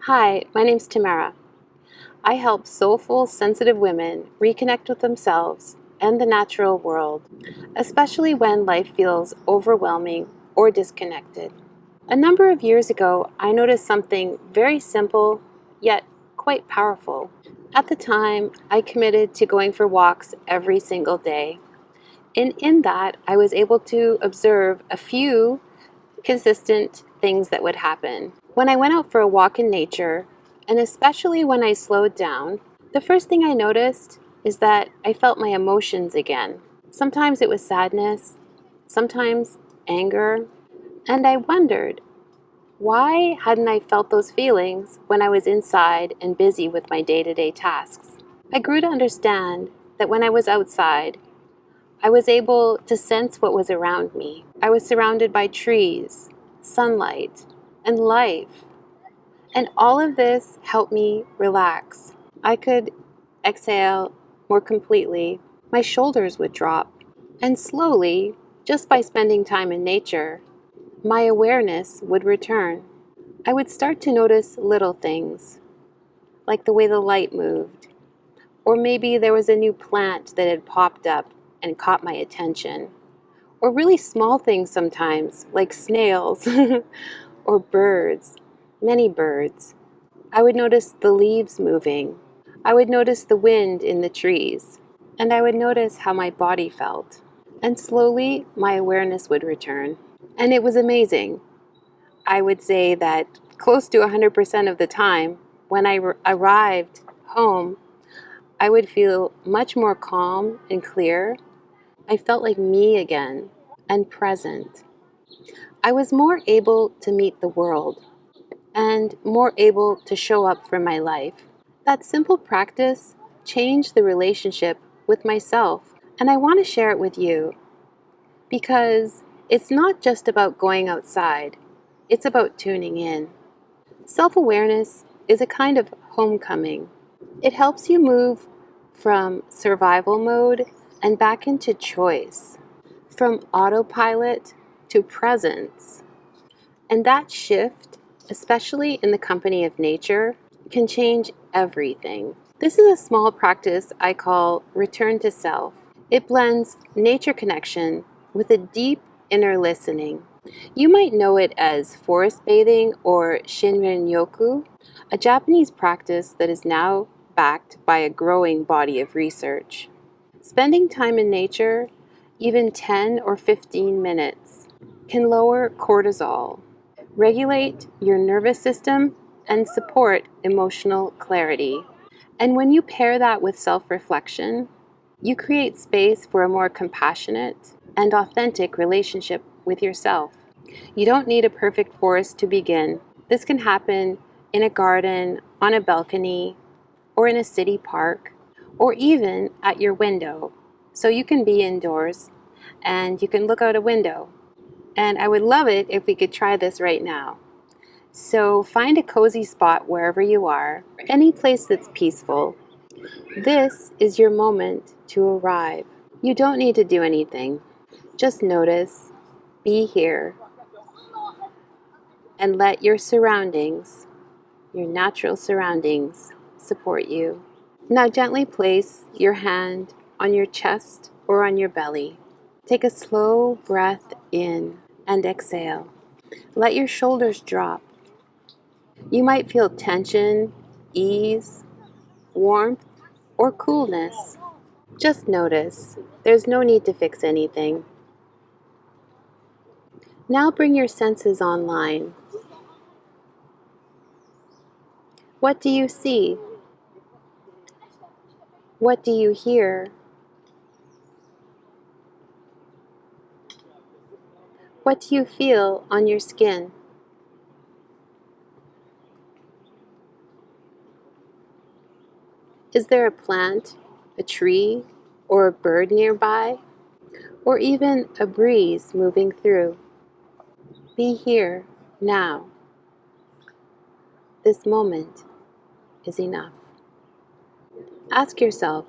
Hi, my name's Tamara. I help soulful, sensitive women reconnect with themselves and the natural world, especially when life feels overwhelming or disconnected. A number of years ago, I noticed something very simple yet quite powerful. At the time, I committed to going for walks every single day. And in that, I was able to observe a few consistent things that would happen. When I went out for a walk in nature, and especially when I slowed down, the first thing I noticed is that I felt my emotions again. Sometimes it was sadness, sometimes anger, and I wondered, why hadn't I felt those feelings when I was inside and busy with my day-to-day tasks? I grew to understand that when I was outside, I was able to sense what was around me. I was surrounded by trees, sunlight, and life. And all of this helped me relax. I could exhale more completely. My shoulders would drop. And slowly, just by spending time in nature, my awareness would return. I would start to notice little things, like the way the light moved, or maybe there was a new plant that had popped up and caught my attention. Or really small things sometimes, like snails or birds, many birds. I would notice the leaves moving. I would notice the wind in the trees. And I would notice how my body felt. And slowly, my awareness would return. And it was amazing. I would say that close to 100% of the time, when I arrived home, I would feel much more calm and clear. I felt like me again and present. I was more able to meet the world and more able to show up for my life. That simple practice changed the relationship with myself, and I want to share it with you because it's not just about going outside, it's about tuning in. Self awareness is a kind of homecoming. It helps you move from survival mode and back into choice, from autopilot to presence. And that shift, especially in the company of nature, can change everything. This is a small practice I call return to self. It blends nature connection with a deep inner listening. You might know it as forest bathing or shinrin-yoku, a Japanese practice that is now backed by a growing body of research. Spending time in nature, even 10 or 15 minutes, can lower cortisol, regulate your nervous system, and support emotional clarity. And when you pair that with self-reflection, you create space for a more compassionate and authentic relationship with yourself. You don't need a perfect forest to begin. This can happen in a garden, on a balcony, or in a city park, or even at your window. So you can be indoors and you can look out a window. And I would love it if we could try this right now. So find a cozy spot wherever you are, any place that's peaceful. This is your moment to arrive. You don't need to do anything. Just notice, be here, and let your surroundings, your natural surroundings, support you. Now gently place your hand on your chest or on your belly. Take a slow breath in and exhale. Let your shoulders drop. You might feel tension, ease, warmth, or coolness. Just notice. There's no need to fix anything. Now bring your senses online. What do you see? What do you hear? What do you feel on your skin? Is there a plant, a tree, or a bird nearby? Or even a breeze moving through? Be here, now. This moment is enough. Ask yourself,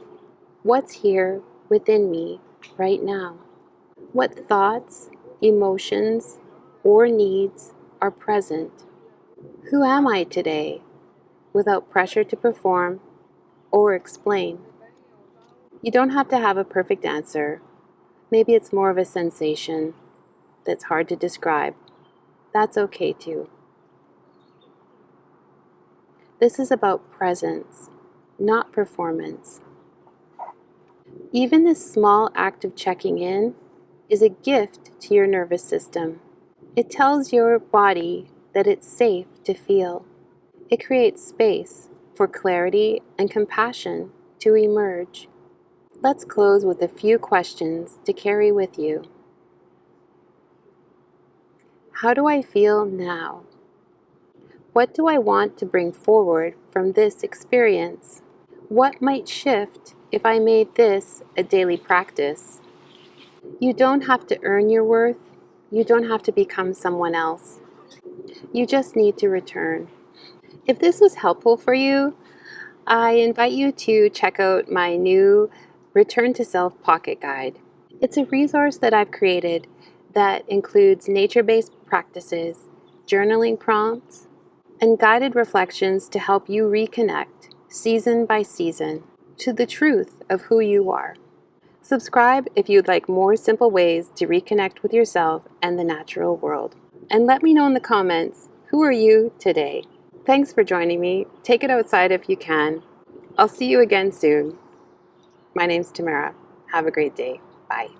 what's here within me right now? What thoughts, emotions, or needs are present? Who am I today? without pressure to perform or explain. You don't have to have a perfect answer. Maybe it's more of a sensation that's hard to describe. That's okay too. This is about presence, not performance. Even this small act of checking in is a gift to your nervous system. It tells your body that it's safe to feel. It creates space for clarity and compassion to emerge. Let's close with a few questions to carry with you. How do I feel now? What do I want to bring forward from this experience? What might shift if I made this a daily practice? You don't have to earn your worth. You don't have to become someone else. You just need to return. If this was helpful for you, I invite you to check out my new Return to Self Pocket Guide. It's a resource that I've created that includes nature-based practices, journaling prompts, and guided reflections to help you reconnect, season by season, to the truth of who you are. Subscribe if you'd like more simple ways to reconnect with yourself and the natural world. And let me know in the comments, who are you today? Thanks for joining me. Take it outside if you can. I'll see you again soon. My name's Tamara. Have a great day. Bye.